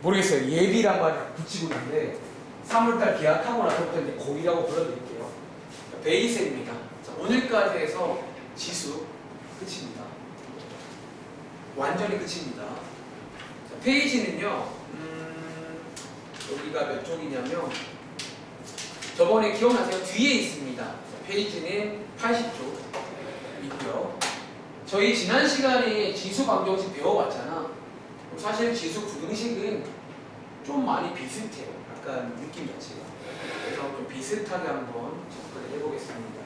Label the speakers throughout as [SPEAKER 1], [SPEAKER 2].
[SPEAKER 1] 모르겠어요. 예비란 말을 붙이고 있는데 3월달 계약하고 나서부터 이제 고2라고 불러드릴게요. 베이셀입니다. 자, 오늘까지 해서 지수 끝입니다. 완전히 끝입니다. 자, 페이지는요. 여기가 몇 쪽이냐면 저번에 기억나세요? 뒤에 있습니다. 자, 페이지는 80쪽 있고요. 저희 지난 시간에 지수 방정식 배워왔잖아. 사실 지수 부등식은 좀 많이 비슷해요. 약간 느낌 자체가. 그래서 좀 비슷하게 한번 접근을 해보겠습니다.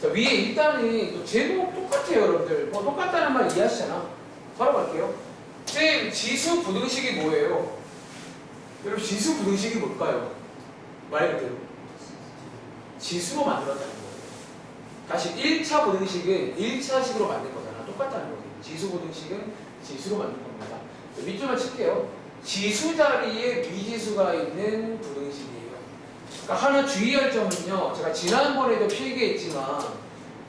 [SPEAKER 1] 자, 위에 일단은 제목 똑같아요, 여러분들. 뭐 똑같다는 말 이해하시잖아. 바로 갈게요. 쌤, 지수 부등식이 뭐예요? 여러분, 지수 부등식이 뭘까요? 말 그대로 지수로 만들었다는 거예요. 다시 1차 부등식은 1차식으로 만든 거잖아. 똑같다는 거예요. 지수 부등식은 지수로 만든 겁니다. 밑줄만 칠게요. 지수 자리에 미지수가 있는 부등식이에요. 그러니까 하나 주의할 점은요. 제가 지난번에도 필기했지만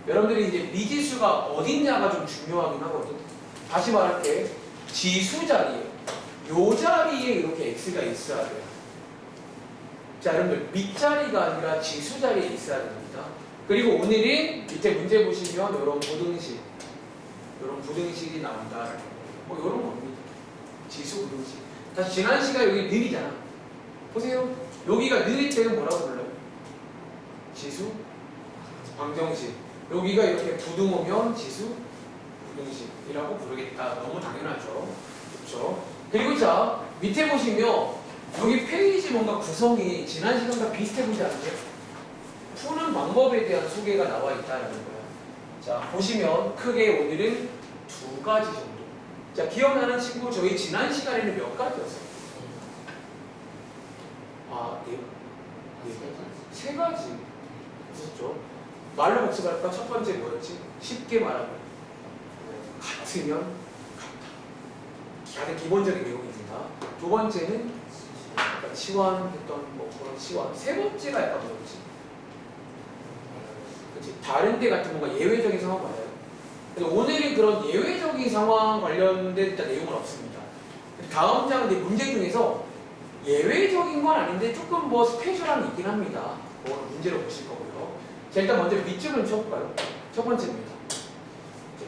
[SPEAKER 1] 여러분들이 이제 미지수가 어딨냐가 좀 중요하긴 하거든. 다시 말할게. 지수 자리에 요 자리에 이렇게 x가 있어야 돼요. 자, 여러분들 밑자리가 아니라 지수 자리에 있어야 됩니다. 그리고 오늘은 밑에 문제 보시면 이런 부등식이 나온다. 뭐 이런 겁니다. 지수 부등식. 다시 지난 시간 여기 늘이잖아. 보세요. 여기가 늘일 때는 뭐라고 불러요? 지수 방정식. 여기가 이렇게 부등호면 지수 부등식이라고 부르겠다. 너무 당연하죠. 그렇죠? 그리고 자 밑에 보시면 여기 페이지 뭔가 구성이 지난 시간과 비슷해 보이지 않으세요? 푸는 방법에 대한 소개가 나와 있다는 거예요. 자 보시면 크게 오늘은 두 가지 정도. 자, 기억나는 친구, 저희 지난 시간에는 몇 가지였어요? 세 가지. 있었죠? 말로 복습할까? 첫 번째 뭐였지? 쉽게 말하면 같으면 같다. 가장 기본적인 내용입니다. 두 번째는 약간 치환했던 뭐 그런 치환. 세 번째가 약간 뭐였지? 그치? 다른 데 같은 뭔가 예외적인 상황 맞아요. 오늘은 그런 예외적인 상황 관련된 내용은 없습니다. 다음 장 문제 중에서 예외적인 건 아닌데 조금 뭐 스페셜함이 있긴 합니다. 그걸 문제로 보실 거고요. 자, 일단 먼저 밑줄을 쳐볼까요? 첫 번째입니다.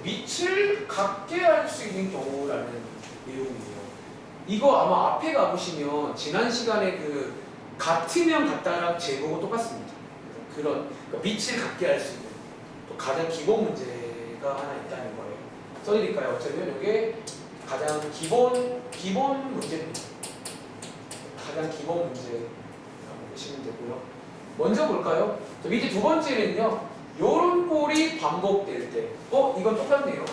[SPEAKER 1] 밑을 같게 할 수 있는 경우라는 내용이에요. 이거 아마 앞에 가보시면 지난 시간에 그 같으면 같다랑 제목은 똑같습니다. 그런 그러니까 밑을 같게 할 수 있는 또 가장 기본 문제 하나 있다는 거예요. 써드릴까요? 어쩌면 이게 가장 기본 문제입니다. 가장 기본 문제라고 보시면 되고요. 먼저 볼까요? 저 밑에 두 번째는요. 요런 꼴이 반복될 때 이건 똑같네요.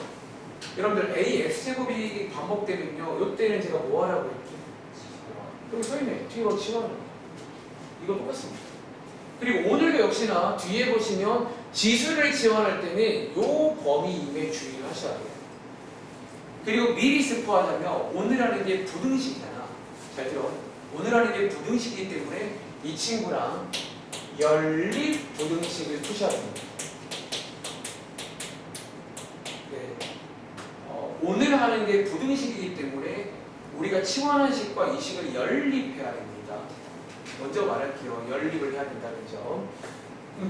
[SPEAKER 1] 여러분들 a x제곱이 반복되면요. 요때는 제가 뭐 하라고 했죠? 여기 써있네. 뒤로 치워는 이거 똑같습니다. 그리고 오늘도 역시나 뒤에 보시면 지수를 지원할 때는 요 범위 임에 주의를 하셔야 돼요. 그리고 미리 스포하자면 오늘 하는 게 부등식이잖아. 잘 들어. 오늘 하는 게 부등식이기 때문에 이 친구랑 연립 부등식을 푸셔야 됩니다. 네. 오늘 하는 게 부등식이기 때문에 우리가 치환한 식과 이 식을 연립해야 됩니다. 먼저 말할게요. 연립을 해야 된다는 점.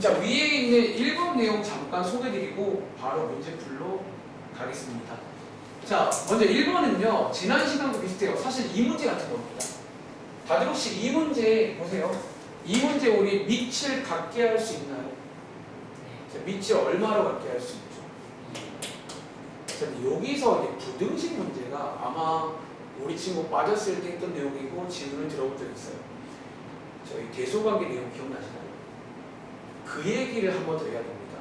[SPEAKER 1] 자, 위에 있는 1번 내용 잠깐 소개드리고 바로 문제풀로 가겠습니다. 자, 먼저 1번은요. 지난 시간과 비슷해요. 사실 이 문제 같은 겁니다. 다들 혹시 이 문제 보세요. 이 문제 우리 밑을 같게 할 수 있나요? 자, 밑을 얼마로 같게 할 수 있죠? 자, 여기서 이제 부등식 문제가 아마 우리 친구 빠졌을 때 했던 내용이고 지금은 들어본 적 있어요. 저희 대소관계 내용 기억나시나요? 그 얘기를 한번 더 해야 됩니다.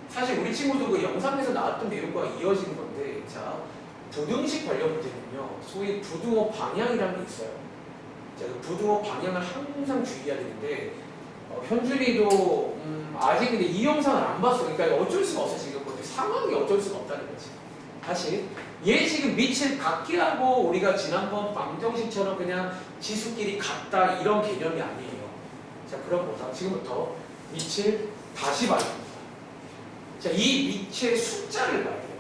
[SPEAKER 1] 사실 우리 친구도 그 영상에서 나왔던 내용과 이어지는 건데, 자, 부등식 관련 문제는요, 소위 부등호 방향이라는 게 있어요. 자, 그 부등호 방향을 항상 주의해야 되는데, 현준이도 아직 근데 이 영상을 안 봤어. 그러니까 어쩔 수가 없어 지금. 상황이 어쩔 수가 없다는 거지. 다시 얘 지금 밑을 같게 하고 우리가 지난번 방정식처럼 그냥 지수끼리 같다 이런 개념이 아니에요. 자, 그럼 보자. 지금부터 밑을 다시 봐야 됩니다. 자, 이 밑의 숫자를 봐야 돼요.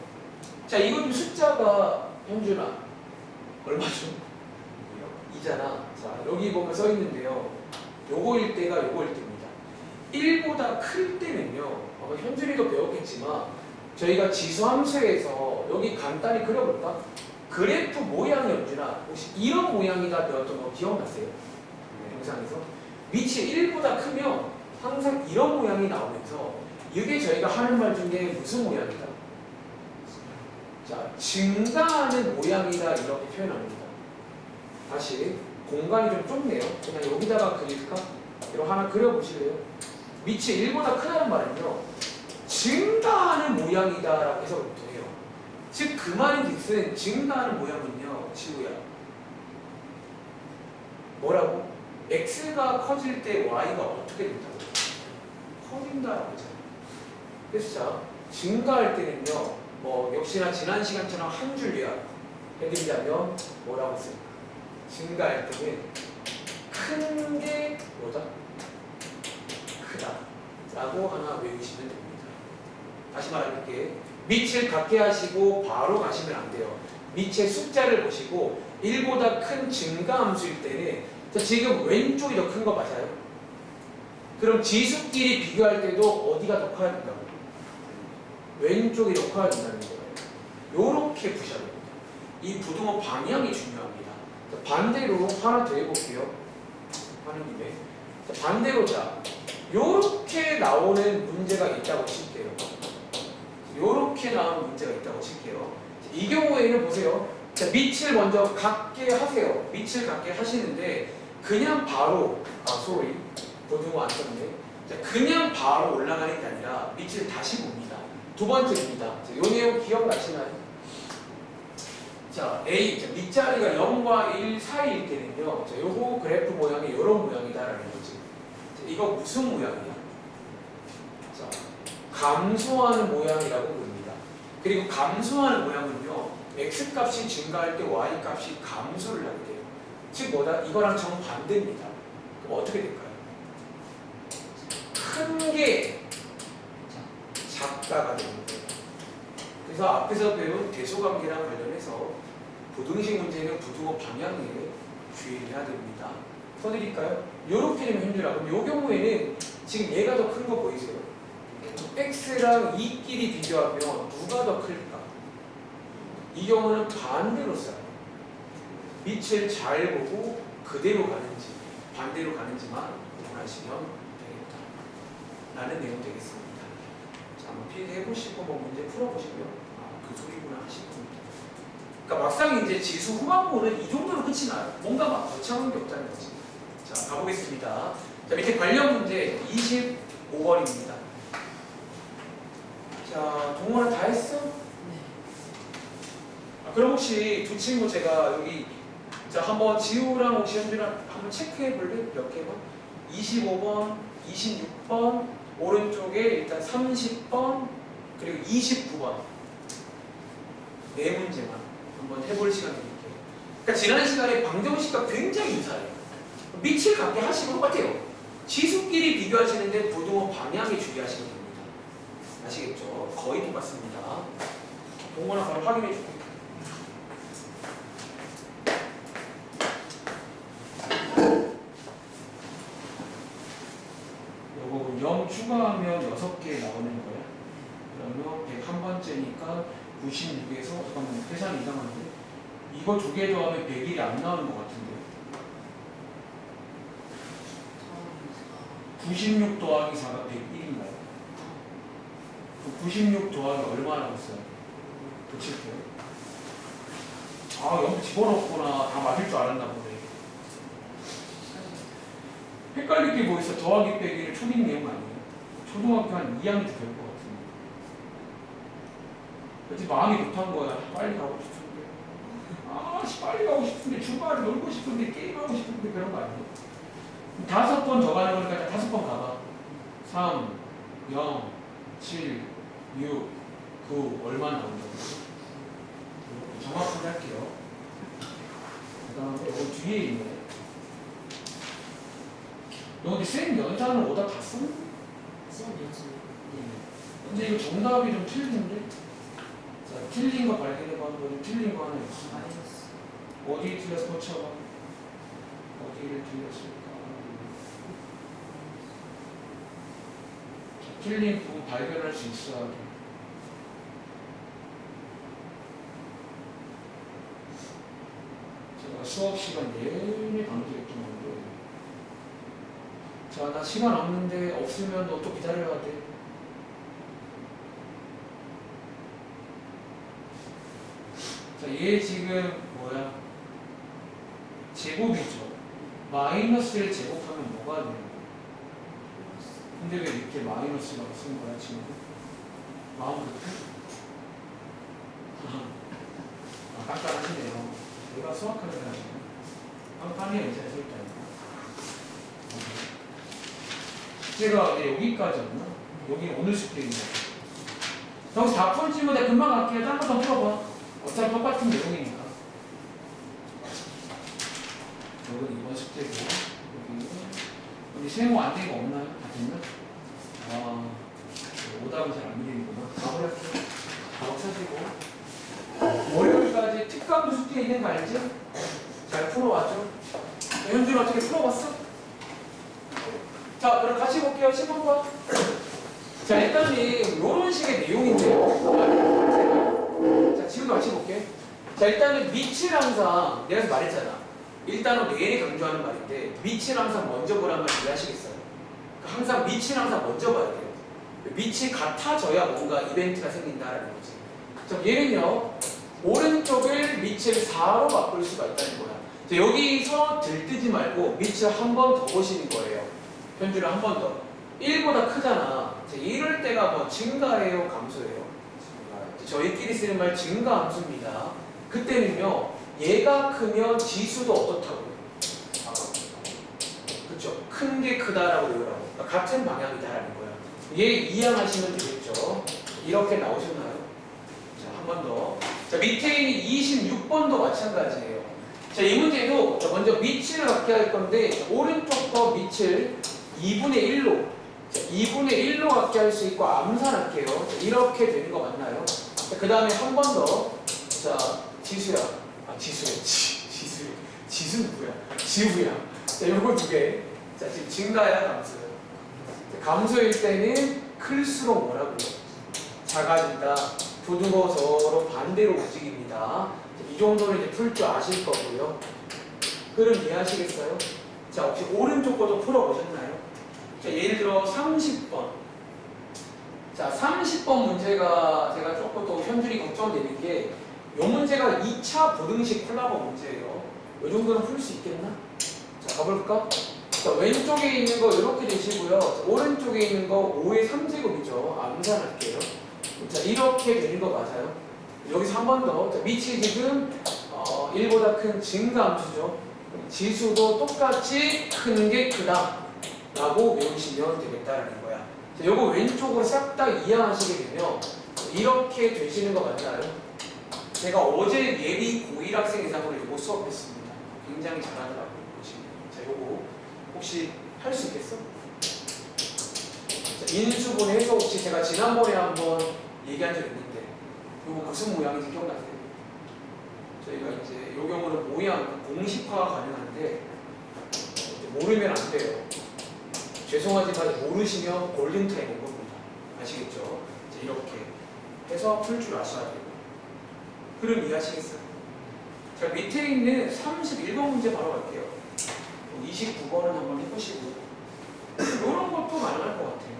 [SPEAKER 1] 자, 이거 좀 숫자가 현준아 얼마죠? 여기 보면 써 있는데요. 요거일 때가 요거일 때입니다. 1보다 클 때는요. 아마 현준이도 배웠겠지만 저희가 지수함수에서 여기 간단히 그려볼까? 그래프 모양이 언제나 혹시 이런 모양이다 배웠던 거 기억나세요? 영상에서 위치 1보다 크면 항상 이런 모양이 나오면서 이게 저희가 하는 말 중에 무슨 모양이다? 자, 증가하는 모양이다 이렇게 표현합니다. 다시 공간이 좀 좁네요. 그냥 여기다가 그릴까? 이거 하나 그려보실래요? 위치 1보다 크다는 말은요. 증가하는 모양이다라고 해석부터 해요. 즉 그 말인즉슨 증가하는 모양은요. 지우야. 뭐라고? x가 커질 때 y가 어떻게 된다고? 커진다라고 하잖아요. 그래서 자, 증가할 때는요. 뭐 역시나 지난 시간처럼 한 줄 요약 해드리자면 뭐라고 쓸까? 증가할 때는 큰 게 뭐다? 크다 라고 하나 외우시면 됩니다. 다시 말할게. 밑을 같게 하시고 바로 가시면 안 돼요. 밑의 숫자를 보시고 1보다 큰 증가함수일 때는 지금 왼쪽이 더 큰 거 맞아요? 그럼 지수끼리 비교할 때도 어디가 더 커야 된다고? 왼쪽이 더 커야 된다는 거예요. 요렇게 보셔야 됩니다. 이 부등호 방향이 중요합니다. 반대로 하나 더 해볼게요. 하는 김에. 반대로 자, 요렇게 나오는 문제가 있다고 칠게요. 요렇게 나오는 문제가 있다고 칠게요. 이 경우에는 보세요. 자, 밑을 먼저 같게 하세요. 밑을 같게 하시는데 그냥 바로 부등호 안 썼네. 자, 그냥 바로 올라가는 게 아니라 밑을 다시 봅니다. 두 번째입니다. 자, 요 내용 기억나시나요? 자, A, 자, 밑자리가 0과 1 사이일 때는요. 자, 요거 그래프 모양이 요런 모양이다라는 거지. 자, 이거 무슨 모양이야? 자, 감소하는 모양이라고 부릅니다. 그리고 감소하는 모양은요. X값이 증가할 때 Y값이 감소를 하게 돼요. 즉 뭐다? 이거랑 정반대입니다. 그럼 어떻게 될까요? 큰 게 작다가 되는 거예요. 그래서 앞에서 배운 대소관계랑 관련해서 부등식 문제는 부등호 방향에 주의를 해야 됩니다. 써드릴까요? 요렇게 되면 현준아. 그럼 요 경우에는 지금 얘가 더 큰 거 보이세요? X랑 2끼리 비교하면 누가 더 클까? 이 경우는 반대로 써요. 밑을 잘 보고 그대로 가는지 반대로 가는지만 구분하시면 되겠다 라는 내용 되겠습니다. 자, 한번 필기해보시고 문제 풀어보시고요. 그 소리구나 하실 겁니다. 그러니까 막상 이제 지수 후반부는 이 정도로 끝이 나요. 뭔가 막 거창한 게 없다는 거지. 자, 가보겠습니다. 자, 밑에 관련 문제 25번입니다. 자, 동원아 다 했어? 그럼 혹시 두 친구 제가 여기 자 한번 지우랑 혹시 현준이랑 한번 체크해 볼래? 몇 개만? 25번, 26번, 오른쪽에 일단 30번, 그리고 29번 네 문제만 한번 해볼 시간 드릴게요. 그러니까 지난 시간에 방정식과 굉장히 유사해요. 밑을 갖게 하시면 똑같아요. 지수끼리 비교하시는데 부등호 방향에 주의하시면 됩니다. 아시겠죠? 거의 똑같습니다. 동원아 바로 확인해 줄게요. 요거 0 추가하면 6개 나오는 거야. 그러면 101번째니까 96에서 잠깐만 계산이 이상한데 이거 두 개 더하면 101이 안 나오는 것 같은데 96 더하기 4가 101인가요? 96 더하기 얼마 나왔어요? 붙일게요. 아, 여기 집어넣었구나. 다 맞을 줄 알았나 보네. 헷갈릴 게 뭐 있어? 더하기 빼기를 초딩 내용 아니에요? 초등학교 한 2학년 될 것 같은데. 그치, 마음이 급한 거야. 빨리 가고 싶은데. 빨리 가고 싶은데, 주말에 놀고 싶은데, 게임하고 싶은데, 그런 거 아니에요? 5번 더 가는 거니까 5번 가봐. 3, 0, 7, 6, 9, 얼마 나온다고? 정확하게 할게요. 그 다음에 여기 뒤에 있네. 너 근데 쌤 연산을 오다 다 썼니?
[SPEAKER 2] 쌤 연습.
[SPEAKER 1] 근데 이거 정답이 좀 틀린데? 자, 틀린 거 발견해봐. 너 틀린 거 하나 있어. 어디 틀렸어? 쳐봐. 어디를 틀렸을까? 틀린 부분 발견할 수 있어야 돼. 제가 수업 시간 내내 강조했던 건데, 자, 나 시간 없는데 없으면 너 또 기다려야 돼. 자, 얘 지금 뭐야? 제곱이죠. 마이너스를 제곱하면 뭐가 되는 거야? 근데 왜 이렇게 마이너스라고 쓴 거야, 지금? 마음 급해? 깜깜하시네요. 내가 수학하는 사람이야. 깜깜해, 의자에 서 있다니까. 제가 여기까지였나? 여기 오늘 숙제입니다. 여기서 다 풀지 뭐 내가 금방 갈게요. 딴 거 더 풀어봐. 어차피 똑같은 내용이니까. 여기는 이번 숙제고, 여기 세모 안 된 거 없나요? 다 됐나? 아, 오답은 잘 안 밀리는구나. 마무리할게요. 다 없어지고. 월요일까지 특강도 숙제 있는 거 알지? 잘 풀어왔죠? 현준이 어떻게 풀어봤어? 자, 그럼 같이 볼게요. 10번과. 자, 일단은 이런 식의 내용인데요. 자, 지금도 같이 볼게. 자, 일단은 밑을 항상 내가 말했잖아. 일단은 내일이 강조하는 말인데 밑을 항상 먼저 보란 말 이해하시겠어요? 항상 밑을 항상 먼저 봐야 돼요. 밑이 같아져야 뭔가 이벤트가 생긴다라는 거지. 자, 얘는요. 오른쪽을 밑을 4로 바꿀 수가 있다는 거야. 자, 여기서 들뜨지 말고 밑을 한 번 더 보시는 거예요. 현주를 한 번 더. 1보다 크잖아. 자, 이럴 때가 뭐 증가예요, 감소예요? 저희끼리 쓰는 말 증가함수입니다. 그때는요, 얘가 크면 지수도 어떻다고요? 그렇죠. 큰 게 크다라고 외우라고. 그러니까 같은 방향이다라는 거야. 얘 이해하시면 되겠죠. 이렇게 나오셨나요? 자, 한 번 더. 자, 밑에 있는 26번도 마찬가지예요. 자, 이 문제도 먼저 밑을 갖게 할 건데 오른쪽부터 밑을 2분의 1로 2분의 1로 갖게 할 수 있고 암산할게요. 자, 이렇게 되는 거 맞나요? 자, 그 다음에 한 번 더. 자, 지수야. 지수 누구야? 지우야. 자, 요거 두 개. 자, 지금 증가야, 감소야? 감소일 때는 클수록 뭐라고요? 작아진다. 두두고 서로 반대로 움직입니다. 이 정도는 이제 풀 줄 아실 거고요. 흐름 이해하시겠어요? 자, 혹시 오른쪽 것도 풀어보셨나요? 자, 예를 들어 30번. 자, 30번 문제가 제가 조금 또 현준이 걱정되는 게 이 문제가 2차 부등식 콜라보 문제예요. 이 정도는 풀 수 있겠나? 자, 가볼까? 자, 왼쪽에 있는 거 이렇게 되시고요. 자, 오른쪽에 있는 거 5의 3제곱이죠. 암산할게요. 자, 이렇게 되는 거 맞아요? 여기서 한 번 더. 자, 밑이 지금 1보다 큰 증가함수죠. 지수도 똑같이 큰 게 크다 라고 외우시면 되겠다라는 거야. 자, 요거 왼쪽으로 싹 다 이해하시게 되면 이렇게 되시는 거 맞나요? 제가 어제 예비 고1 학생 이상으로 요거 수업했습니다. 굉장히 잘하더라고요. 자, 요거 혹시 할 수 있겠어? 자, 인수분 해서 혹시 제가 지난번에 한번 얘기한 적 있는데 요거 무슨 모양인지 기억나세요? 저희가 이제 요 경우는 모양 공식화가 가능한데 모르면 안 돼요. 죄송하지만 모르시면 골든타임 온 겁니다. 아시겠죠? 자, 이렇게 해서 풀 줄 아셔야 돼요. 흐름 이해하시겠어요? 자, 밑에 있는 31번 문제 바로 갈게요. 29번은 한번 해보시고 이런 것도 가능할 것 같아요.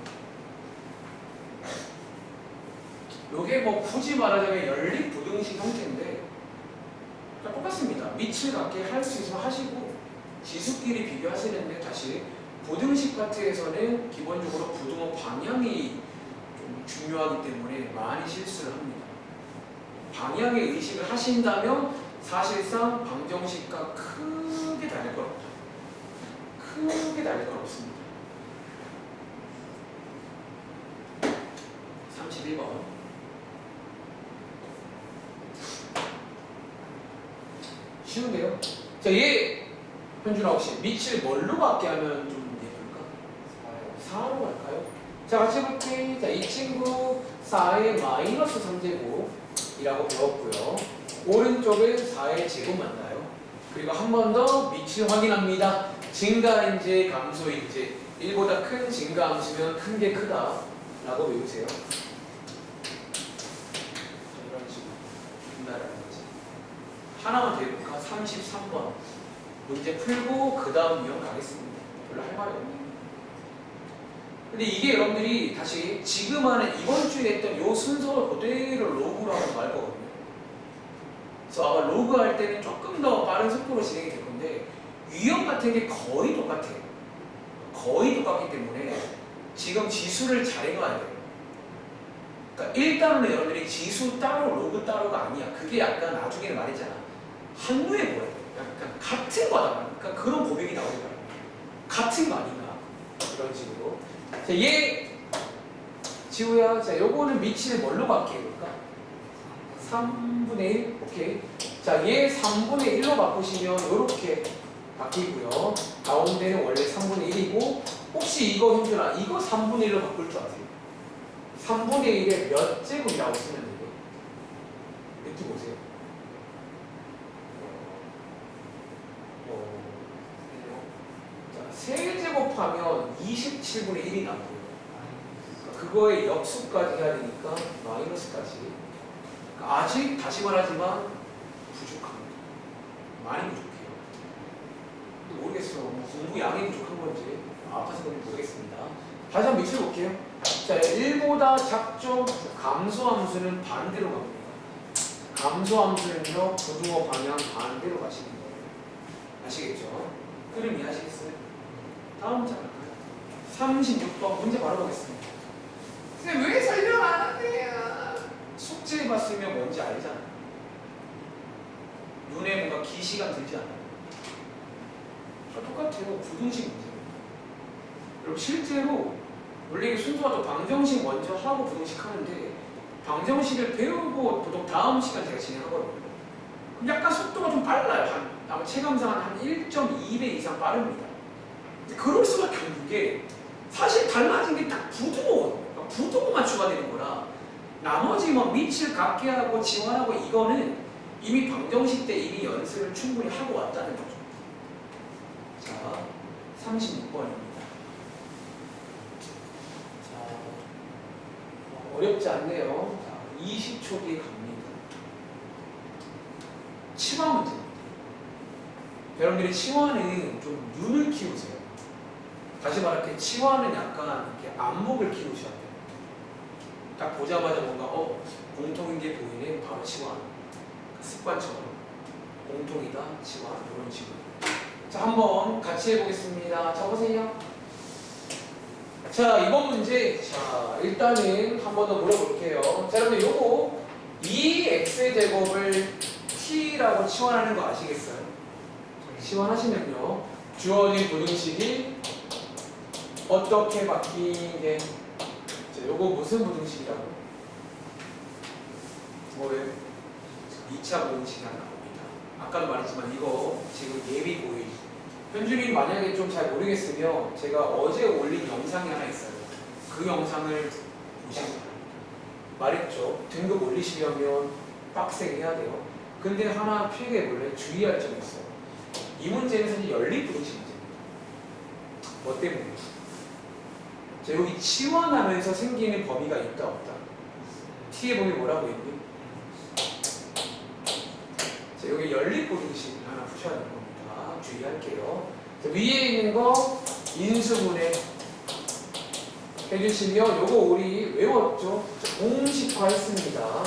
[SPEAKER 1] 요게 뭐 굳이 말하자면 연립 부등식 형태인데 똑같습니다. 밑을 갖게 할 수 있으면 하시고 지수끼리 비교하시는데 다시 부등식 파트에서는 기본적으로 부등호 방향이 좀 중요하기 때문에 많이 실수를 합니다. 방향의 의식을 하신다면 사실상 방정식과 크게 다를 건 없다. 크게 다를 건 없습니다. 31번. 쉬운데요? 자, 얘 현준아 혹시 밑을 뭘로 갖게 하면 좀 예쁠까? 4로 갈까요? 자, 같이 볼게. 자, 이 친구 4의 마이너스 3제곱이라고 배웠고요. 오른쪽은 4의 제곱 맞나요? 그리고 한 번 더 밑을 확인합니다. 증가인지 감소인지 1보다 큰 증가함수면 큰 게 크다 라고 외우세요. 이런 식으로 된다라는 거지. 하나만 더 해볼까? 33번 문제 풀고 그 다음 유형 가겠습니다. 별로 할 말이 없네요. 근데 이게 여러분들이 다시 지금 하는 이번 주에 했던 요 순서 그대로 로그로 하면 말 거거든요. 그래서 아마 로그 할 때는 조금 더 빠른 속도로 진행이 될 건데 유형 같은 게 거의 똑같아요. 거의 똑같기 때문에 지금 지수를 잘 해놔야 돼요. 그러니까 일단은 여러분들이 지수 따로 로그 따로가 아니야. 그게 약간 나중에는 말했잖아. 한눈에 보여야 돼. 약간 같은 거다. 그러니까 그런 고백이 나오는 거야. 같은 거 아닌가? 이런 식으로. 자, 얘 지우야. 자, 요거는 미치를 뭘로 바뀌게 볼까? 3분의 1. 오케이. 자, 얘 3분의 1로 바꾸시면 요렇게 바뀌고요. 가운데는 원래 3분의 1이고 혹시 이거 형준아 이거 3분의 1로 바꿀 줄 아세요? 3분의 1에 몇 제곱이라고 쓰면 돼요? 느낌 보세요. 자, 세제곱하면 27분의 1이 나고요. 그거에 역수까지 해야 되니까 마이너스까지. 그러니까 아직 다시 말하지만 부족합니다. 많이 부족해요. 모르겠어. 뭐 공부 양이 부족한 건지 아파서 그런지 모르겠습니다. 다시 한번 밑을 볼게요. 자, 1보다 작죠? 감소함수는 반대로 갑니다. 감소함수는요, 부등호 방향 반대로 가시는 거예요. 아시겠죠? 그림 이해하시겠어요? 다음 장 36번 문제 바로 보겠습니다. 근데 왜 설명 안 하세요? 숙제 해봤으면 뭔지 알잖아. 눈에 뭔가 기시감 들지 않아요? 똑같아요. 부등식 문제입니다. 여러분 실제로 원래 이게 순서가 또 방정식 먼저 하고 부등식 하는데 방정식을 배우고 보통 다음 시간 제가 진행하거든요. 그럼 약간 속도가 좀 빨라요. 아마 체감상 한 1.2배 이상 빠릅니다. 근데 그럴 수밖에 없는 게 사실 달라진 게 딱 부등호거든요. 그러니까 부등호만 추가되는 거라 나머지 뭐 밑을 갖게 하고 지원하고 이거는 이미 방정식 때 이미 연습을 충분히 하고 왔다는 거죠. 자, 36번입니다. 자, 어렵지 않네요. 자, 20초 뒤에 갑니다. 치환 문제입니다. 여러분들이 치환은 좀 눈을 키우세요. 다시 말할게 치환은 약간 이렇게 안목을 키우셔야 돼요. 딱 보자마자 뭔가 공통인 게 보이네 바로 치환. 습관처럼 공통이다 치환 이런 식으로. 자, 한번 같이 해보겠습니다. 자, 보세요. 자, 이번 문제. 자, 일단은 한 번 더 물어볼게요. 자, 여러분, 요거 2x제곱을 t라고 치환하는 거 아시겠어요? 치환하시면요. 주어진 부등식이 어떻게 바뀌게? 자, 요거 무슨 부등식이라고? 뭐예요? 2차 부등식이 하나 나옵니다. 아까도 말했지만 이거 지금 예비 보이. 현준이 만약에 좀 잘 모르겠으면 제가 어제 올린 영상이 하나 있어요. 그 영상을 보시면 됩니다. 말했죠. 등급 올리시려면 빡세게 해야 돼요. 근데 하나 필기해 볼래? 주의할 점이 있어요. 이 문제는 사실 연립부등식 문제입니다. 뭐 때문에? 자, 여기 치환하면서 생기는 범위가 있다 없다. t의 범위 뭐라고 했니? 자, 여기 연립부등식 하나 푸셔야 되는 겁니다. 주의할게요. 자, 위에 있는 거 인수분해 해주시면 요거 우리 외웠죠? 자, 공식화 했습니다.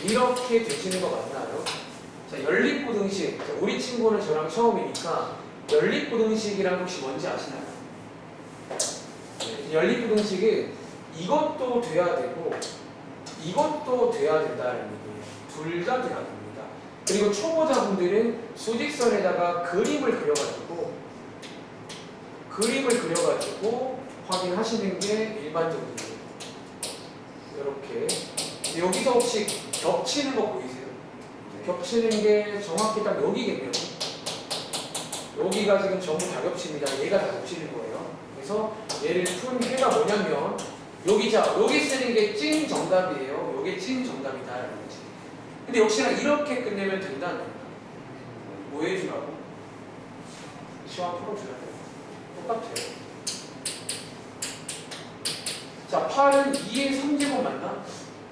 [SPEAKER 1] 이렇게 되시는 거 맞나요? 자, 연립부등식. 자, 우리 친구는 저랑 처음이니까 연립부등식이란 혹시 뭔지 아시나요? 네, 연립부등식은 이것도 돼야 되고 이것도 돼야 된다는 얘기예요. 둘 다 돼야 됩니다. 그리고 초보자분들은 수직선에다가 그림을 그려가지고 확인하시는 게 일반적이에요. 이렇게. 여기서 혹시 겹치는 거 보이세요? 겹치는 게 정확히 딱 여기겠네요. 여기가 지금 전부 다 겹칩니다. 얘가 다 겹치는 거예요. 그래서 얘를 푼 해가 뭐냐면 여기 쓰는 게 찐 정답이에요. 이게 찐 정답이다 라는 거지. 근데 역시나 이렇게 끝내면 된다는 거야. 뭐 해주라고? 시황 풀어주라고. 똑같아요. 자, 8은 2의 3제곱 맞나?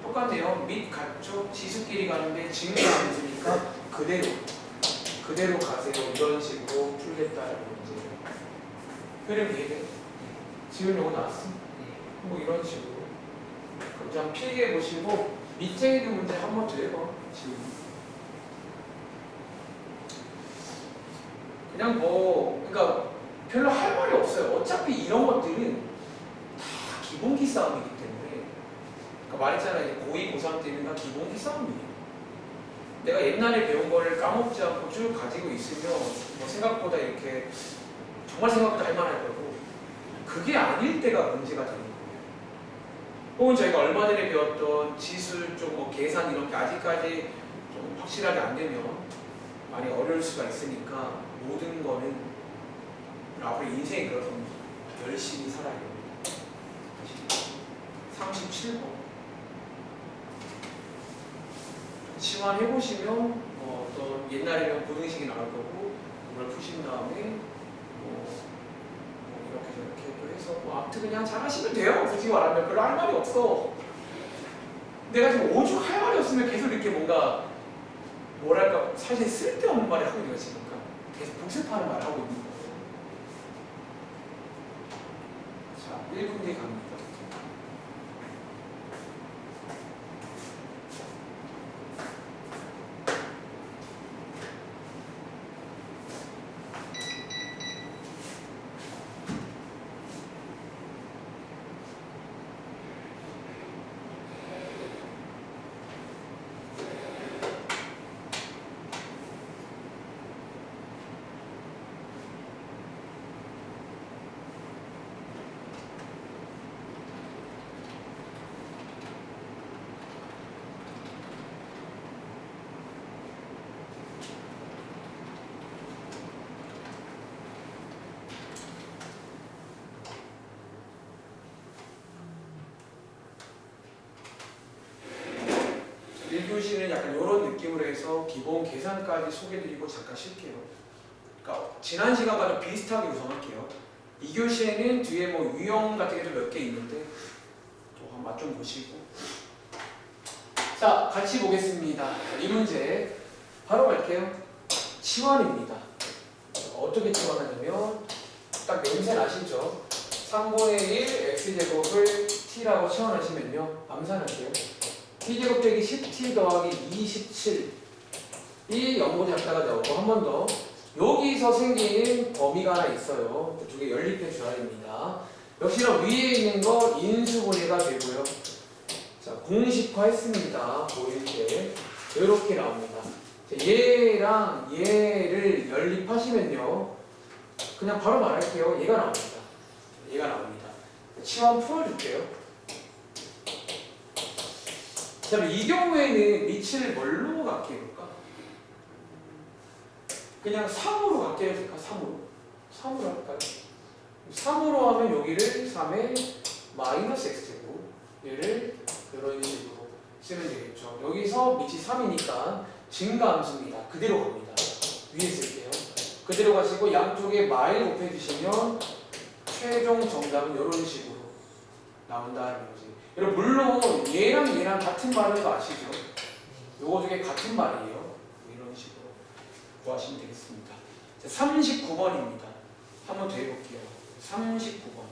[SPEAKER 1] 똑같네요. 밑 같죠? 지수끼리 가는데 증이 안 있으니까 그대로 가세요. 이런 식으로 풀겠다라는 문제예요. 흐름 이해돼? 지금 요거 나왔어? 뭐 이런 식으로. 그럼 좀 필기해 보시고 밑에 있는 문제 한 번 더 해봐. 지금. 그냥 뭐, 그러니까 별로 할 말이 없어요. 어차피 이런 것들은 다 기본기 싸움이기 때문에. 그러니까 말했잖아요. 고2, 고3 때는 다 기본기 싸움이에요. 내가 옛날에 배운 거를 까먹지 않고 쭉 가지고 있으면 뭐 생각보다 이렇게 정말 생각보다 할 만할 거고 그게 아닐 때가 문제가 되는 거예요. 혹은 저희가 얼마 전에 배웠던 지수 쪽 뭐 계산 이런 게 아직까지 좀 확실하게 안 되면 많이 어려울 수가 있으니까 모든 거는 앞으로 인생이 그렇습니다. 열심히 살아야 됩니다. 37번 치환해보시면 어떤 옛날에는 고등식이 나올 거고 그걸 푸신 다음에 이렇게 저렇게 또 해서 아무튼 그냥 잘하시면 돼요. 솔직히 말하면 별로 할 말이 없어. 내가 지금 오죽 할 말이 없으면 계속 이렇게 뭔가 뭐랄까 사실 쓸데없는 말을 하고 있는 거지. 그러니까 계속 복습하는 말을 하고 있는 거예요. 자, 1분 뒤에 갑니다. 약간 이런 느낌으로 해서 기본 계산까지 소개드리고 잠깐 쉴게요. 그러니까 지난 시간과 좀 비슷하게 구성할게요. 2교시에는 뒤에 뭐 유형 같은 게 좀 몇 개 있는데 또 한 맛 좀 보시고. 자, 같이 보겠습니다. 이 문제 바로 갈게요. 치환입니다. 어떻게 치환하냐면 딱 냄새 나시죠? 3분의 1 x제곱을 t라고 치환하시면요. 암산할게요. t제곱 빼기 10t 더하기 27 이 연고 잡다가 나오고 한 번 더 여기서 생기는 범위가 하나 있어요. 두 개 연립해 줘야 됩니다. 역시나 위에 있는 거 인수분해가 되고요. 자, 공식화 했습니다. 보일 때 이렇게 나옵니다. 자, 얘랑 얘를 연립하시면요. 그냥 바로 말할게요. 얘가 나옵니다. 얘가 나옵니다. 치환 풀어줄게요. 자, 그럼 이 경우에는 밑을 뭘로 갖게 해볼까? 그냥 3으로 갖게 해줄까? 3으로 할까요? 3으로 하면 여기를 3의 마이너스 x제곱 얘를 이런 식으로 쓰면 되겠죠. 여기서 밑이 3이니까 증가함수입니다. 그대로 갑니다. 위에 쓸게요. 그대로 가시고 양쪽에 마일 곱해주시면 최종 정답은 이런 식으로 나온다는 거지. 여러분 물론 얘랑 같은 말인 거 아시죠? 요거 중에 같은 말이에요. 이런 식으로 구하시면 되겠습니다. 39번입니다. 한 번 더 해볼게요. 39번.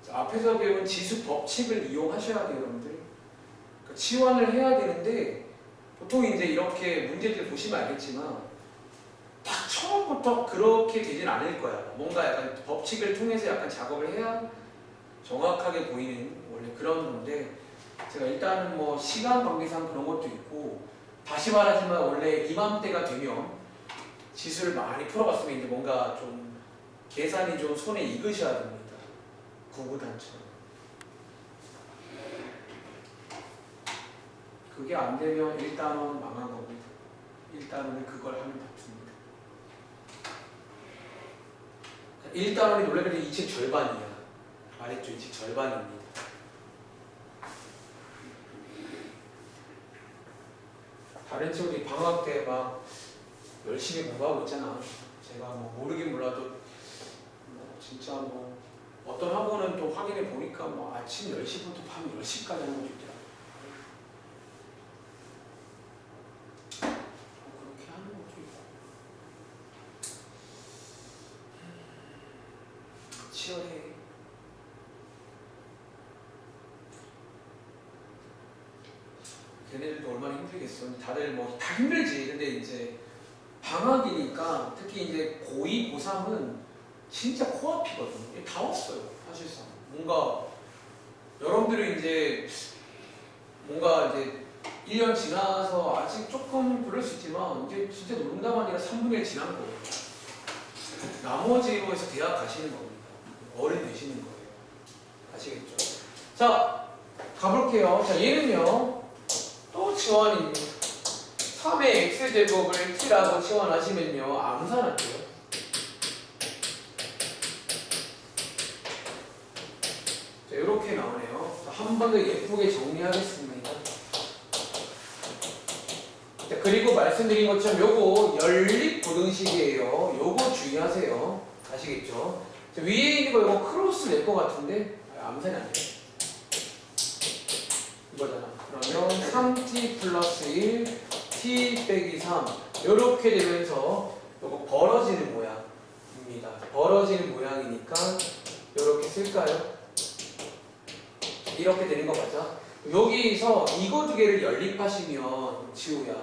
[SPEAKER 1] 자, 앞에서 배운 지수 법칙을 이용하셔야 돼요, 여러분들. 그러니까 치환을 해야 되는데 보통 이제 이렇게 문제들 보시면 알겠지만 딱 처음부터 그렇게 되진 않을 거야. 뭔가 약간 법칙을 통해서 약간 작업을 해야 정확하게 보이는 원래 그런 건데 제가 일단은 뭐 시간 관계상 그런 것도 있고 다시 말하지만 원래 이맘때가 되면 지수를 많이 풀어봤으면 이제 뭔가 좀 계산이 좀 손에 익으셔야 됩니다. 구구단처럼. 그게 안 되면 일단은 망한 겁니다. 일단은 그걸 하면 다툽니다. 1단원이 놀라게도 이 책 절반이야. 말했죠? 이 책 절반입니다. 다른 친구들이 방학 때 막 열심히 공부하고 있잖아. 제가 뭐 모르긴 몰라도 뭐 진짜 뭐 어떤 학원은 또 확인해 보니까 뭐 아침 10시부터 밤 10시까지 하는 것도 있더라고. 그렇게 하는 것도 있고. 치열해. 걔네들도 얼마나 힘들겠어. 다들 뭐 다 힘들지. 근데 이제 방학이니까 특히 이제 고2, 고3은 진짜 코앞이거든. 다 왔어요. 사실상. 뭔가 여러분들이 이제 뭔가 이제 1년 지나서 아직 조금 그럴 수 있지만 이제 진짜 농담 아니라 3분의 1 지난 거예요. 나머지로 해서 대학 가시는 겁니다. 어른 되시는 거예요. 아시겠죠? 자, 가볼게요. 자, 얘는요. 또 지원입니다. 3의 x제곱을 t라고 지원하시면요. 암산할게요. 자, 이렇게 나오네요. 한 번 더 예쁘게 정리하겠습니다. 자, 그리고 말씀드린 것처럼 요거 연립부등식이에요. 요거 주의하세요. 아시겠죠? 자, 위에 있는 거 요거 크로스 낼 것 같은데 암산이 안 돼요. 이거잖아. 그러면 3t 플러스 1 t 빼기 3 이렇게 되면서 요거 벌어지는 모양입니다. 벌어지는 모양이니까 이렇게 쓸까요? 이렇게 되는 거 맞아? 여기서 이거 두 개를 연립하시면 지우야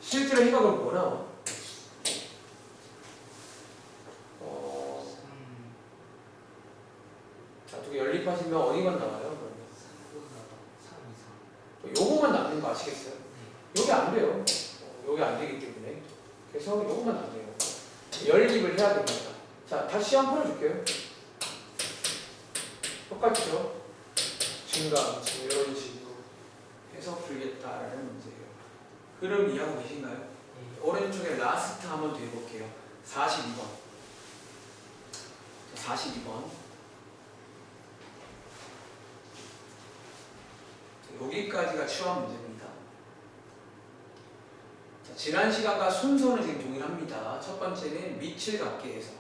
[SPEAKER 1] 실제로 해각은 뭐 나와? 자, 두 개 연립하시면 어디만 나와요? 요거만 남는 거 아시겠어요? 여기 안 돼요. 여기 안 되기 때문에. 그래서 요거만 안 돼요. 연립을 해야 됩니다. 자, 다시 한번 풀어줄게요. 똑같죠? 증가, 지금 이런 식으로 해서 풀겠다라는 문제예요. 그럼 이해하고 계신가요? 오른쪽에 라스트 한번 더 해볼게요. 42번. 42번. 여기까지가 취업 문제입니다. 자, 지난 시간과 순서는 지금 동일합니다. 첫 번째는 밑을 갖게 해서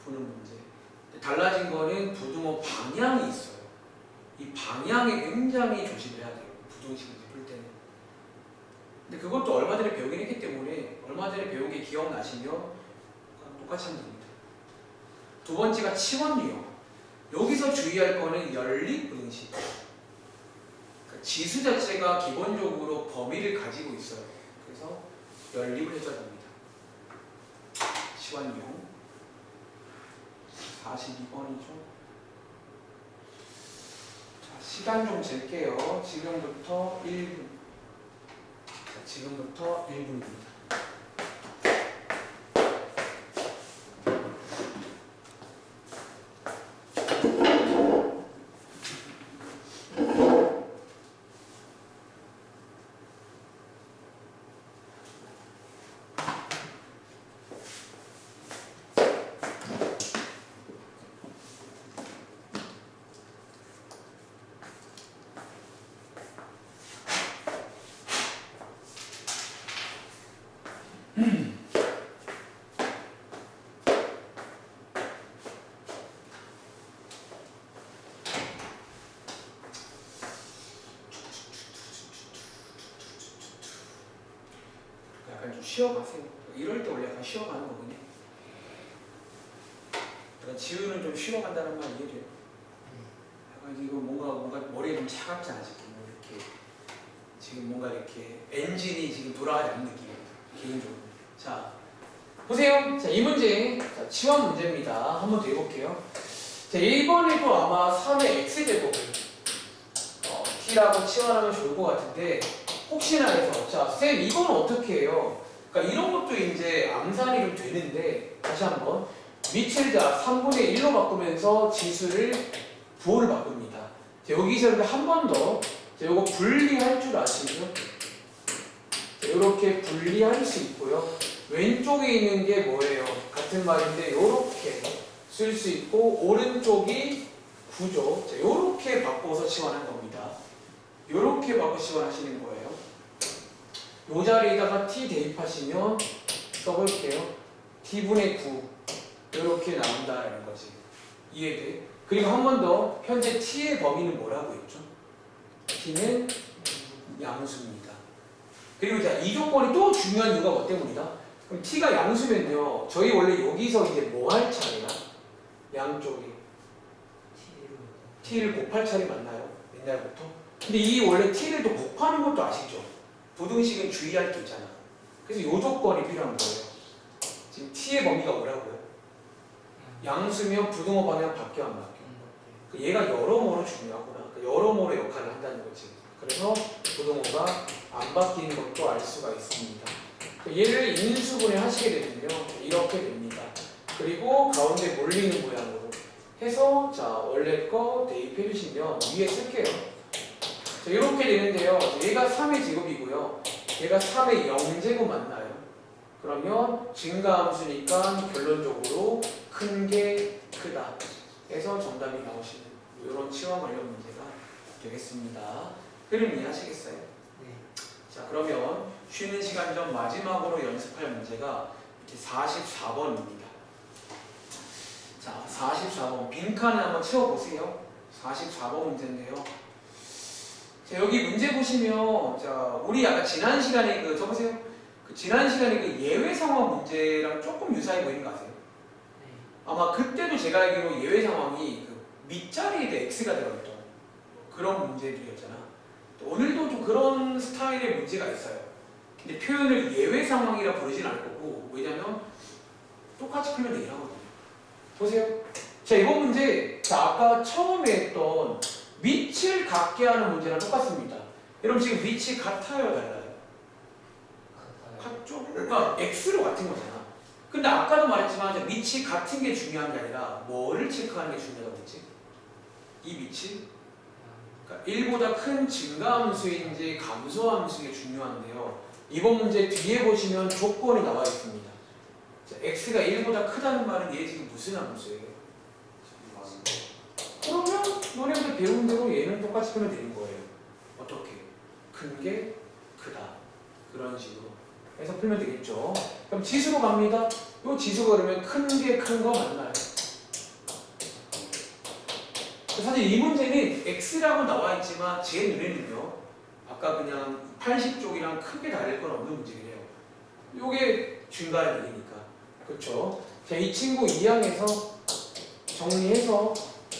[SPEAKER 1] 푸는 문제. 달라진 거는 부등호 방향이 있어요. 이 방향에 굉장히 조심을 해야 돼요. 부등식을 풀 때는. 근데 그것도 얼마 전에 배우긴 했기 때문에 얼마 전에 배운 게 기억나시면 똑같이 하면 됩니다. 두 번째가 치원 유형. 여기서 주의할 거는 연립부등식. 지수 자체가 기본적으로 범위를 가지고 있어요. 그래서 연립을 해줘야 됩니다. 치환용 42번이죠. 자, 시간 좀 잴게요. 지금부터 1분. 자, 지금부터 1분입니다. 약간 좀 쉬어가세요. 이럴 때 원래 약간 쉬어가는 거거든요. 약간 지우는 좀 쉬어간다는 말 이해돼요? 약간 이거 뭔가 머리에 좀 차갑지 않아 지금 이렇게 지금 뭔가 이렇게 엔진이 지금 돌아가지 않는 느낌입니다. 개인적으로. 자 보세요. 자, 이 문제 자, 치환 문제입니다. 한번 더 해볼게요. 자, 이번에도 아마 3의 x제곱을 t라고 치환하면 좋을 것 같은데 혹시나 해서 자, 쌤 이건 어떻게 해요? 그러니까 이런 것도 이제 암산이 좀 되는데 다시 한번 밑을 자 3분의 1로 바꾸면서 지수를 부호를 바꿉니다. 자, 여기서 한 번 더 이거 분리할 줄 아시죠? 이렇게 분리할 수 있고요. 왼쪽에 있는 게 뭐예요? 같은 말인데 이렇게 쓸 수 있고 오른쪽이 9죠. 자, 이렇게 바꿔서 치환한 겁니다. 이렇게 바꿔 치환하시는 거예요. 이 자리에다가 t 대입하시면 써볼게요. t분의 9 이렇게 나온다라는 거지. 이해돼? 그리고 한 번 더 현재 t의 범위는 뭐라고 했죠? t는 양수입니다. 그리고 자, 이 조건이 또 중요한 이유가 뭐 때문이다? 그럼 t가 양수면요, 저희 원래 여기서 이제 뭐 할 차례야? 양쪽이 t를 곱할 차례 맞나요? 옛날부터? 근데 이 원래 t를 또 곱하는 것도 아시죠? 부등식은 주의할 게 있잖아. 그래서 이 조건이 필요한 거예요. 지금 t의 범위가 뭐라고요? 양수면 부등호 방향 바뀌어 안 바뀌어? 얘가 여러모로 중요하구나. 여러모로 역할을 한다는 거지. 그래서 부등호가 안 바뀌는 것도 알 수가 있습니다. 얘를 인수분해 하시게 되면요, 이렇게 됩니다. 그리고 가운데 몰리는 모양으로 해서 자, 원래 거 대입해 주시면 위에 쓸게요. 자, 이렇게 되는데요. 얘가 3의 제곱이고요. 얘가 3의 0제곱 맞나요? 그러면 증가함수니까 결론적으로 큰 게 크다 해서 정답이 나오시는 이런 치환 관련 문제가 되겠습니다. 흐름 이해하시겠어요?
[SPEAKER 2] 네.
[SPEAKER 1] 자, 그러면 쉬는 시간 전 마지막으로 연습할 문제가 이제 44번입니다. 자, 44번 빈칸을 한번 채워보세요. 44번 문제인데요. 자, 여기 문제 보시면 자, 우리 아까 지난 시간에 써보세요. 지난 시간에 예외 상황 문제랑 조금 유사해 보이는 거 아세요?
[SPEAKER 2] 네.
[SPEAKER 1] 아마 그때도 제가 알기로 예외 상황이 밑자리에 x가 들어있던 그런 문제들이었잖아. 오늘도 좀 그런 스타일의 문제가 있어요. 근데 표현을 예외 상황이라 부르진 않을 거고, 왜냐면 똑같이 풀면 되긴 하거든요. 보세요. 자, 이번 문제, 자, 아까 처음에 했던 밑을 같게 하는 문제랑 똑같습니다. 여러분 지금 밑이 같아요, 달라요? 같죠? 그러니까 x로 같은 거잖아. 근데 아까도 말했지만 밑이 같은 게 중요한 게 아니라 뭐를 체크하는 게 중요하다고 했지? 이 밑이 그러니까 1보다 큰 증가함수인지 감소함수가 중요한데요. 이번 문제 뒤에 보시면 조건이 나와 있습니다. 자, x가 1보다 크다는 말은 얘 지금 무슨 함수예요? 그러면 너네들 배운 대로 얘는 똑같이 풀면 되는 거예요. 어떻게? 큰 게 크다. 그런 식으로 해서 풀면 되겠죠. 그럼 지수로 갑니다. 이 지수가 그러면 큰 게 큰 거 맞나요? 사실 이 문제는 x라고 나와 있지만 제 눈에는요, 아까 그냥 80쪽이랑 크게 다를 건 없는 문제이네요. 요게 증가를 얘기니까. 그렇죠? 자, 이 친구 2항에서 정리해서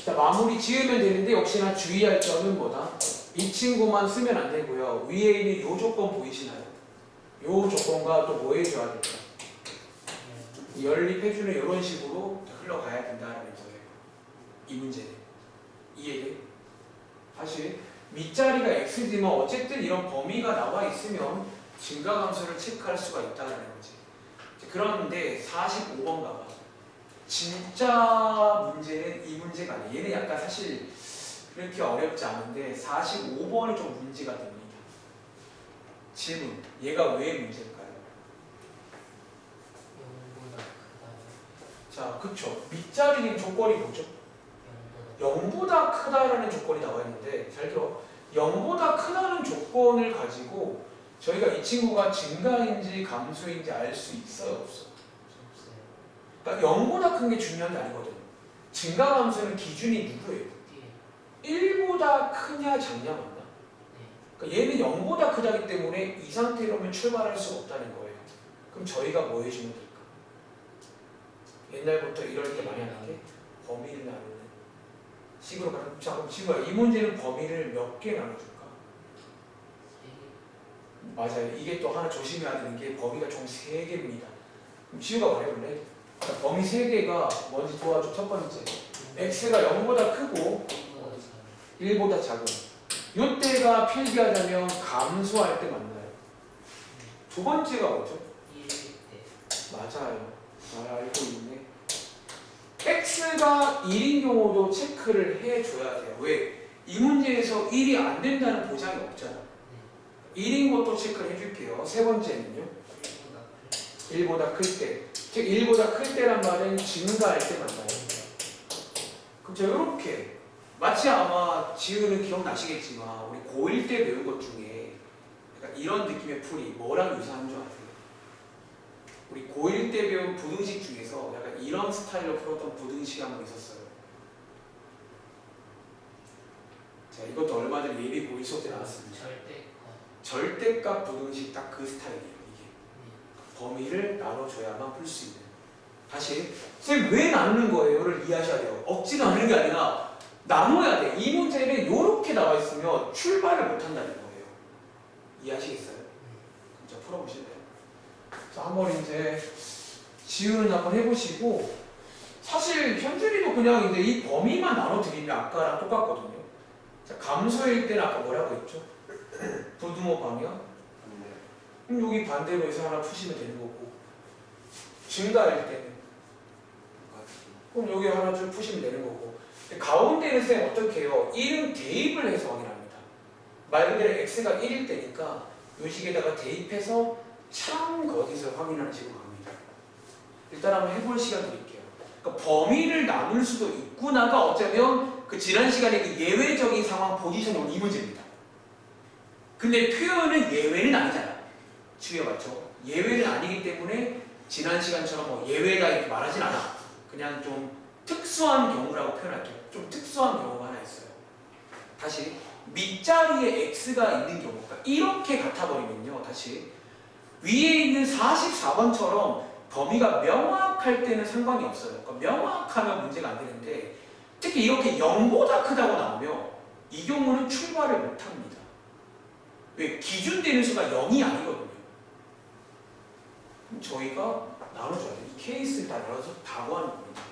[SPEAKER 1] 자, 마무리 지으면 되는데 역시나 주의할 점은 뭐다? 이 친구만 쓰면 안 되고요. 위에 있는 요 조건 보이시나요? 요 조건과 또 뭐 해줘야 될까? 연립해주는 이런 식으로 흘러가야 된다는 거예요. 이 문제는. 이해돼? 다시 밑자리가 x지만 어쨌든 이런 범위가 나와 있으면 증가함수를 체크할 수가 있다는 거지. 그런데 45번 가봐. 진짜 문제는 이 문제가 아니에요. 얘는 약간 사실 그렇게 어렵지 않은데 45번이 좀 문제가 됩니다. 질문. 얘가 왜 문제일까요?
[SPEAKER 2] 0보다 크다.
[SPEAKER 1] 자, 그쵸. 밑자리는 조건이 뭐죠? 0보다 크다라는 조건이 나와 있는데 잘 들어. 0보다 크다는 조건을 가지고 저희가 이 친구가 증가인지 감소인지 알 수 있어요, 없어?
[SPEAKER 2] 없어요.
[SPEAKER 1] 그러니까 0보다 큰 게 중요한 게 아니거든. 증가 감소는 기준이 누구예요? 1보다 크냐 작냐 맞나? 그러니까 얘는 0보다 크다기 때문에 이 상태로는 출발할 수 없다는 거예요. 그럼 저희가 뭐 해주면 될까? 옛날부터 이럴 때 많이 하는 게 범위를 나누는 식으로 가는. 자, 그럼 지금 이 문제는 범위를 몇 개 나눠줄까? 맞아요. 이게 또 하나 조심해야 되는 게 범위가 총 3개입니다. 그럼 지우가 말해볼래? 자, 범위 3개가 뭔지 도와줘. 첫 번째, x가 0보다 크고 1보다 작은. 이때가 필기하자면 감소할 때 맞나요? 두 번째가 뭐죠?
[SPEAKER 2] 1일
[SPEAKER 1] 맞아요. 잘 알고 있네. x가 1인 경우도 체크를 해줘야 돼요. 왜? 이 문제에서 1이 안 된다는 보장이 없잖아. 1인 것도 체크를 해줄게요. 세 번째는요? 1보다 클 때. 즉 1보다 클 때란 말은 증가할 때 맞나요? 그럼 제가 이렇게 마치 아마 지우는 기억나시겠지만 우리 고1 때 배운 것 중에 약간 이런 느낌의 풀이 뭐랑 유사한 줄 아세요? 우리 고1 때 배운 부등식 중에서 약간 이런 스타일로 풀었던 부등식이 한 번 있었어요. 자, 이것도 얼마 전에 예비 고1 수업 때 나왔습니다. 절대값 부등식 딱 그 스타일이에요. 이게 범위를 나눠줘야만 풀 수 있는. 다시 선생님 왜 나누는 거예요?를 이해하셔야 돼요. 억지로 나누는 게 아니라 나눠야 돼. 이 문제는 이렇게 나와 있으면 출발을 못 한다는 거예요. 이해하시겠어요? 그럼 자 풀어보실래요? 자, 한번 이제 지우는 한번 해보시고, 사실 현준이도 그냥 이제 이 범위만 나눠드리면 아까랑 똑같거든요. 자, 감소일 때는 아까 뭐라고 했죠? 부등호 방향. 그럼 여기 반대로 해서 하나 푸시면 되는 거고, 증가할 때는 그럼 여기 하나 좀 푸시면 되는 거고, 가운데는 쌤 어떻게 해요? 1은 대입을 해서 확인합니다. 말 그대로 x가 1일 때니까 이 식에다가 대입해서 참 거기서 확인하는 식으로 갑니다. 일단 한번 해볼 시간 드릴게요. 그러니까 범위를 나눌 수도 있구나가 어쩌면 그 지난 시간에 그 예외적인 상황 포지션이 이 문제입니다. 근데 표현은 예외는 아니잖아. 주의해 맞죠? 예외는 아니기 때문에 지난 시간처럼 뭐 예외다 이렇게 말하진 않아. 그냥 좀 특수한 경우라고 표현할게요. 좀 특수한 경우가 하나 있어요. 다시 밑자리에 x가 있는 경우, 그러니까 이렇게 같아버리면요. 다시 위에 있는 44번처럼 범위가 명확할 때는 상관이 없어요. 그러니까 명확하면 문제가 안 되는데, 특히 이렇게 0보다 크다고 나오면 이 경우는 출발을 못합니다. 왜? 기준되는 수가 0이 아니거든요. 그럼 저희가 나눠줘야 돼요. 이 케이스를 다 나눠서 다 구하는 겁니다.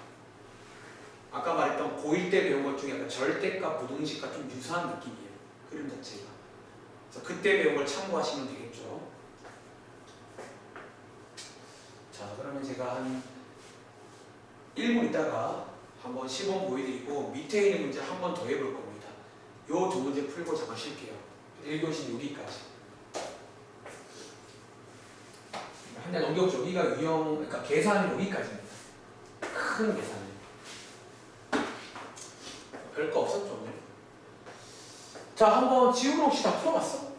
[SPEAKER 1] 아까 말했던 고1 때 배운 것 중에 약간 절대값 부등식과 좀 유사한 느낌이에요. 흐름 자체가. 그래서 그때 배운 걸 참고하시면 되겠죠. 자, 그러면 제가 한 1분 있다가 한번 시범 보여드리고 밑에 있는 문제 한 번 더 해볼 겁니다. 요 두 문제 풀고 잠깐 쉴게요. 1교시 여기까지. 한 달 넘겨보죠. 여기가 유형, 그러니까 계산은 여기까지입니다. 큰 계산은. 별거 없었죠, 오늘? 자, 한번 지우는 혹시 다 풀어봤어?
[SPEAKER 2] 네.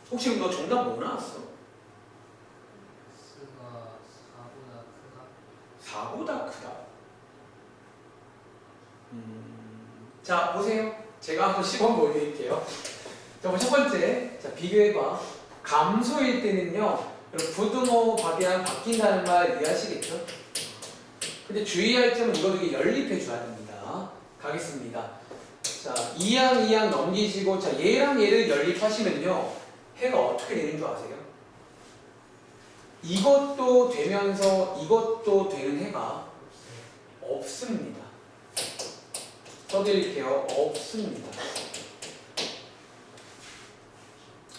[SPEAKER 1] 혹시 너 정답 뭐 나왔어?
[SPEAKER 2] X가 4보다 크다.
[SPEAKER 1] 4보다 크다. 자, 보세요. 제가 한번 시범 보여드릴게요. 자, 첫 번째. 자, 비교해봐. 감소일 때는요, 여러분 부등호 방향 바뀐다는 말 이해하시겠죠? 근데 주의할 점은 이거 되게 연립해 줘야 됩니다. 가겠습니다. 자, 2항 2항 넘기시고, 자, 얘랑 얘를 연립하시면요, 해가 어떻게 되는 줄 아세요? 이것도 되면서 이것도 되는 해가 없습니다. 써드릴게요. 없습니다.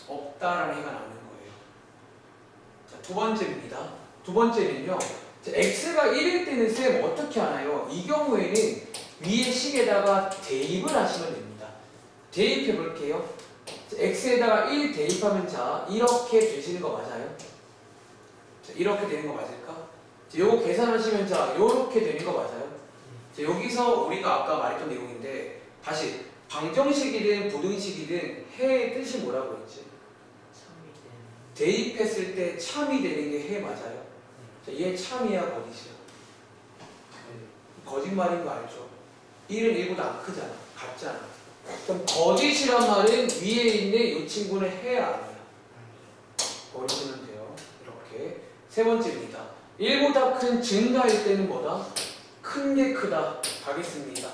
[SPEAKER 1] 없다라는 해가 나오는 거예요. 자, 두 번째입니다. 두 번째는요, 자, x가 1일 때는 쌤 어떻게 하나요? 이 경우에는 위에 식에다가 대입을 하시면 됩니다. 대입해 볼게요. 자, x에다가 1 대입하면 자, 이렇게 되시는 거 맞아요? 자, 이렇게 되는 거 맞을까? 자, 요거 계산하시면 자, 요렇게 되는 거 맞아요? 자, 여기서 우리가 아까 말했던 내용인데, 다시 방정식이든 부등식이든 해의 뜻이 뭐라고 했지?
[SPEAKER 2] 참이 되는.
[SPEAKER 1] 대입했을 때 참이 되는 게 해 맞아요? 자, 얘 참이야 거짓이야? 거짓말인 거 알죠? 1은 1보다 안 크잖아. 같잖아. 그럼 거짓이란 말은 위에 있는 이 친구는 해야 아니야. 버리시면 돼요. 이렇게. 세 번째입니다. 1보다 큰 증가일 때는 뭐다? 큰 게 크다. 가겠습니다.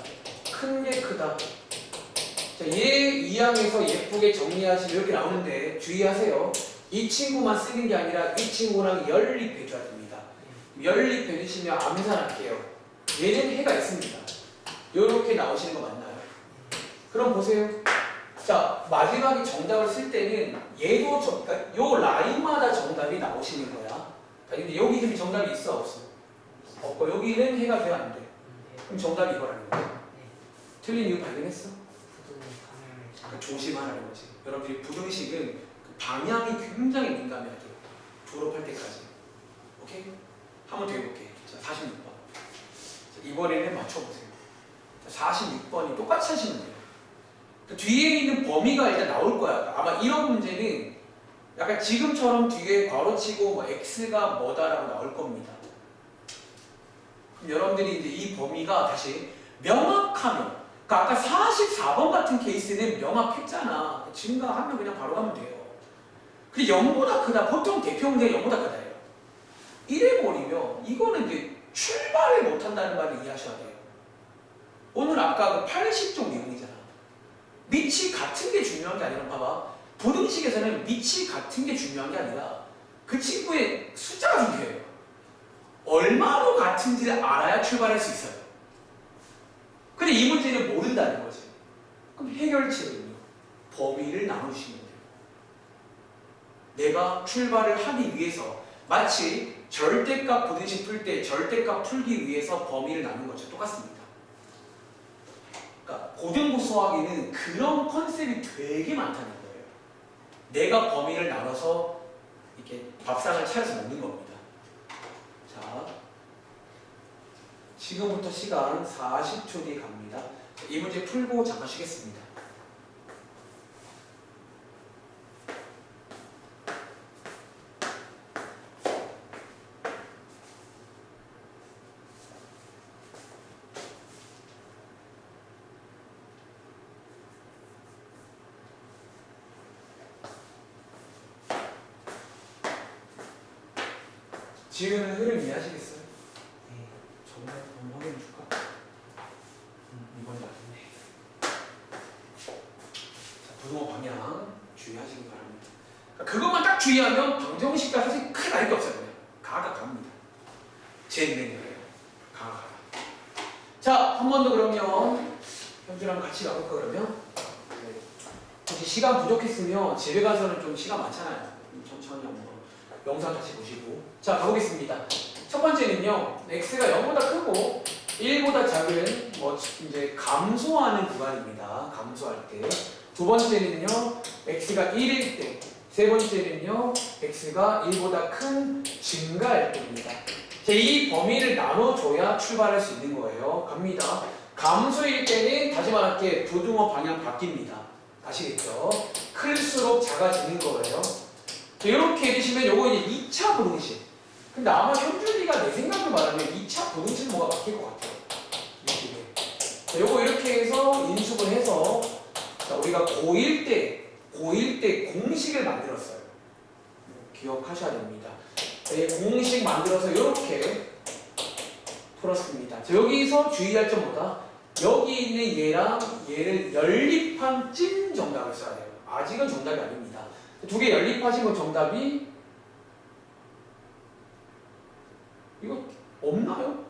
[SPEAKER 1] 큰 게 크다. 자, 얘 2항에서 예쁘게 정리하시면 이렇게 나오는데 주의하세요. 이 친구만 쓰는 게 아니라 이 친구랑 연립해줘야 됩니다. 연립해주시면 암산할게요. 얘는 해가 있습니다. 이렇게 나오시는 거 맞나요? 그럼 보세요. 자, 마지막에 정답을 쓸 때는 얘도 그러니까 요 라인마다 정답이 나오시는 거야. 근데 여기 지금 정답이 있어 없어? 없고 여기는 해가 돼야 안 돼. 그럼 정답이 이거라는 거야.
[SPEAKER 2] 네.
[SPEAKER 1] 틀린 이유 발견했어?
[SPEAKER 2] 부등호 방향을 잘.
[SPEAKER 1] 그러니까 조심하라는 거지. 여러분들이 부등식은 그 방향이 굉장히 민감해야 돼요. 졸업할 때까지. 오케이? 한 번 더 해볼게. 자, 46번. 이번에는 맞춰보세요. 46번이 똑같이 하시면 돼요. 뒤에 있는 범위가 일단 나올 거야. 아마 이런 문제는 약간 지금처럼 뒤에 괄호치고 뭐 x가 뭐다라고 나올 겁니다. 그럼 여러분들이 이제 이 범위가 다시 명확하면, 그러니까 아까 44번 같은 케이스는 명확했잖아. 증가하면 그냥 바로 가면 돼요. 근데 0보다 크다. 보통 대표 문제가 0보다 크다예요. 이래버리면 이거는 이제 출발을 못한다는 말을 이해하셔야 돼요. 오늘 아까 그 80종 내용이잖아. 밑이 같은 게 중요한 게 아니라 봐봐. 부등식에서는 밑이 같은 게 중요한 게 아니라 그 친구의 숫자가 중요해요. 얼마로 같은지를 알아야 출발할 수 있어요. 근데 이 문제는 모른다는 거지. 그럼 해결책은요. 범위를 나누시면 돼요. 내가 출발을 하기 위해서 마치 절대값 부등식 풀 때 절대값 풀기 위해서 범위를 나눈 것처럼 똑같습니다. 그러니까 고등부 수학에는 그런 컨셉이 되게 많다는 거예요. 내가 범위를 나눠서 이렇게 밥상을 차려서 먹는 겁니다. 자, 지금부터 시간 40초 뒤에 갑니다. 이 문제 풀고 잠깐 쉬겠습니다. 지우는 흐름 이해하시겠어요?
[SPEAKER 2] 네.
[SPEAKER 1] 정말 한번 확인해 줄까? 이번에 맞네. 자, 부등호 방향 주의하시기 바랍니다. 그러니까 그것만 딱 주의하면 방정식과 사실 크게 다를 게 없어요. 그냥 가가 갑니다. 제 능력이에요. 가가 가. 자, 한 번 더 그러면 현주랑 같이 가볼까 그러면? 네. 혹시 시간 부족했으면 집에 가서는 좀 시간 많잖아요. 천천히 한번 영상 다시 보시고. 자, 가보겠습니다. 첫 번째는요, x가 0보다 크고 1보다 작은 이제 감소하는 구간입니다. 감소할 때. 두 번째는요, x가 1일 때. 세 번째는요, x가 1보다 큰 증가할 때입니다. 이 범위를 나눠줘야 출발할 수 있는 거예요. 갑니다. 감소일 때는 다시 말할게 부등호 방향 바뀝니다. 아시겠죠? 클수록 작아지는 거예요. 이렇게 해주시면 요거 이제 2차 부등식. 근데 아마 현준이가 내 생각을 말하면 2차 부등식 뭐가 바뀔 것 같아요. 이렇게. 요거 이렇게 해서 인수분 해서 자, 우리가 고1 때 공식을 만들었어요. 기억하셔야 됩니다. 공식 만들어서 이렇게 풀었습니다. 자, 여기서 주의할 점 뭐다? 여기 있는 얘랑 얘를 연립한 찐 정답을 써야 돼요. 아직은 정답이 아닙니다. 두 개 연립하신 건 정답이 이거 없나요?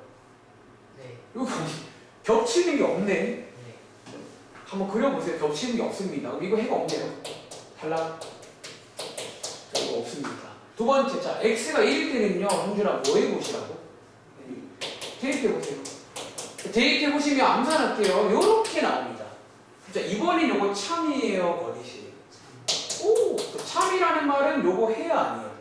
[SPEAKER 2] 네.
[SPEAKER 1] 이거 겹치는 게 없네.
[SPEAKER 2] 네.
[SPEAKER 1] 한번 그려보세요. 겹치는 게 없습니다. 이거 해가 없네요. 탈락. 이거 없습니다. 두 번째, 자, x가 1일 때는요, 현준아 뭐 해보시라고? 대입해보세요. 대입해보시면 암산할게요. 요렇게 나옵니다. 자, 이번엔 요거 참이에요, 거리시? 오! 참이라는 말은 요거 해야 아니에요.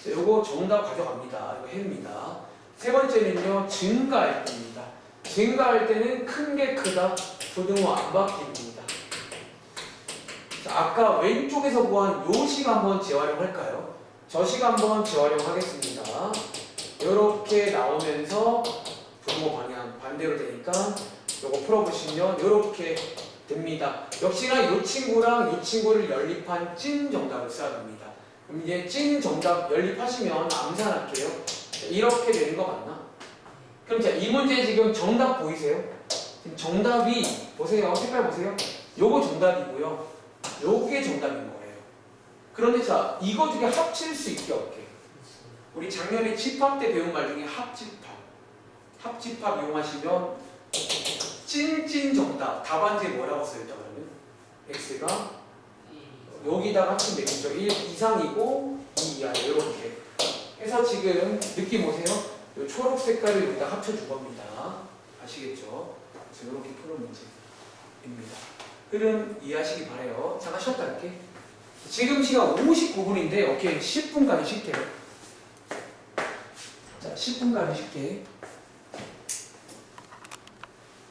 [SPEAKER 1] 자, 요거 정답 가져갑니다. 이거 해입니다. 세 번째는요, 증가할 때입니다. 증가할 때는 큰 게 크다. 부등호 안 바뀝니다. 자, 아까 왼쪽에서 구한 요 식 한번 재활용할까요? 저 식 한번 재활용하겠습니다. 요렇게 나오면서 부등호 방향 반대로 되니까 요거 풀어보시면 요렇게 됩니다. 역시나 요 친구랑 요 친구를 연립한 찐 정답을 써야 됩니다. 그럼 이제 찐 정답 연립하시면 암산할게요. 이렇게 되는 거 맞나? 그럼 자, 이 문제 지금 정답 보이세요? 지금 정답이 보세요. 색깔 보세요. 요거 정답이고요. 요게 정답인 거예요. 그런데 자, 이거 두 개 합칠 수 있게 없게. 우리 작년에 집합 때 배운 말 중에 합집합 이용하시면 찐찐 정답. 답안지에 뭐라고 써있다 그러면? x가 여기다가 합치면 되겠죠. 1 이상이고 2 이하예요. 이렇게 해서 지금 느낌 오세요? 요 초록 색깔을 여기다 합쳐준 겁니다. 아시겠죠? 그래서 이렇게 푸는 문제입니다. 흐름 이해하시기 바래요. 잠깐 쉬었다 할게. 지금 시간 59분인데 오케이 10분까지 쉴게요. 10분 가르칠게.